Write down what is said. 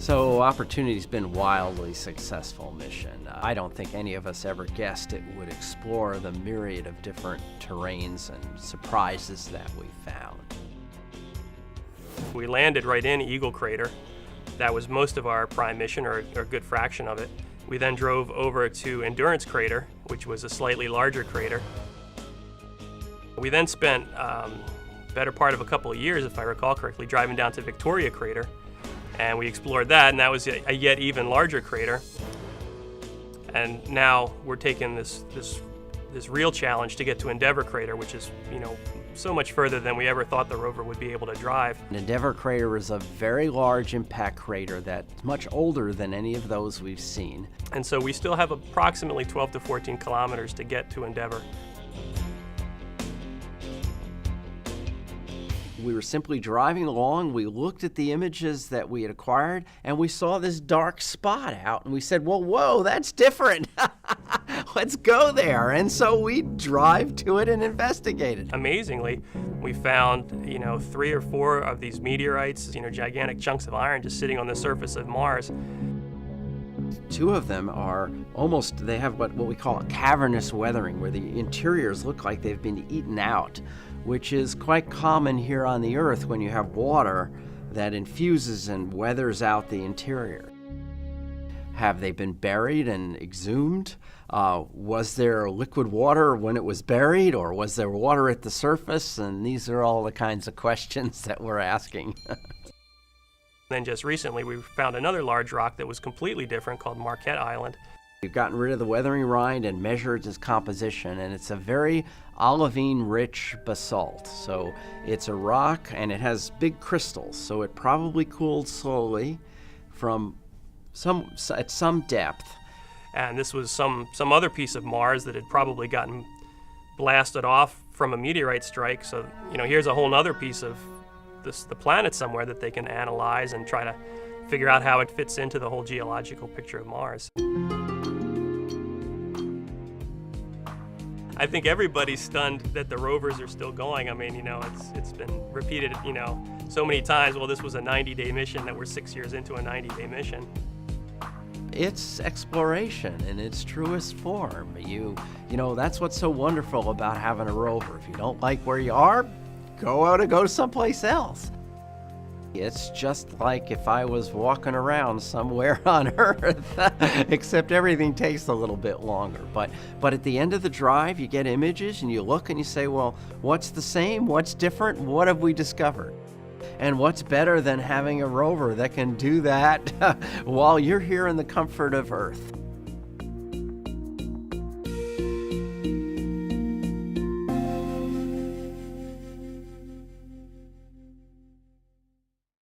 So Opportunity's been a wildly successful mission. I don't think any of us ever guessed it would explore the myriad of different terrains and surprises that we found. We landed right in Eagle Crater. That was most of our prime mission, or a good fraction of it. We then drove over to Endurance Crater, which was a slightly larger crater. We then spent better part of a couple of years, if I recall correctly, driving down to Victoria Crater. And we explored that, and that was a yet even larger crater. And now we're taking this real challenge to get to Endeavour Crater, which is, so much further than we ever thought the rover would be able to drive. Endeavour Crater is a very large impact crater that's much older than any of those we've seen. And so we still have approximately 12 to 14 kilometers to get to Endeavour. We were simply driving along, we looked at the images that we had acquired, and we saw this dark spot out, and we said, well, whoa, that's different. Let's go there. And so we drive to it and investigate it. Amazingly, we found, 3 or 4 of these meteorites, gigantic chunks of iron just sitting on the surface of Mars. 2 of them are they have what we call a cavernous weathering, where the interiors look like they've been eaten out, which is quite common here on the Earth when you have water that infuses and weathers out the interior. Have they been buried and exhumed? Was there liquid water when it was buried, or was there water at the surface? And these are all the kinds of questions that we're asking. Then just recently we found another large rock that was completely different, called Marquette Island. We've gotten rid of the weathering rind and measured its composition, and it's a very olivine-rich basalt. So it's a rock, and it has big crystals, so it probably cooled slowly at some depth. And this was some other piece of Mars that had probably gotten blasted off from a meteorite strike. So, here's a whole other piece of the planet somewhere that they can analyze and try to figure out how it fits into the whole geological picture of Mars. I think everybody's stunned that the rovers are still going. I mean, it's been repeated, so many times. Well, this was a 90-day mission, that we're 6 years into a 90-day mission. It's exploration in its truest form. That's what's so wonderful about having a rover. If you don't like where you are, go someplace else. It's just like if I was walking around somewhere on Earth, except everything takes a little bit longer. But at the end of the drive, you get images and you look and you say, well, what's the same? What's different? What have we discovered? And what's better than having a rover that can do that while you're here in the comfort of Earth?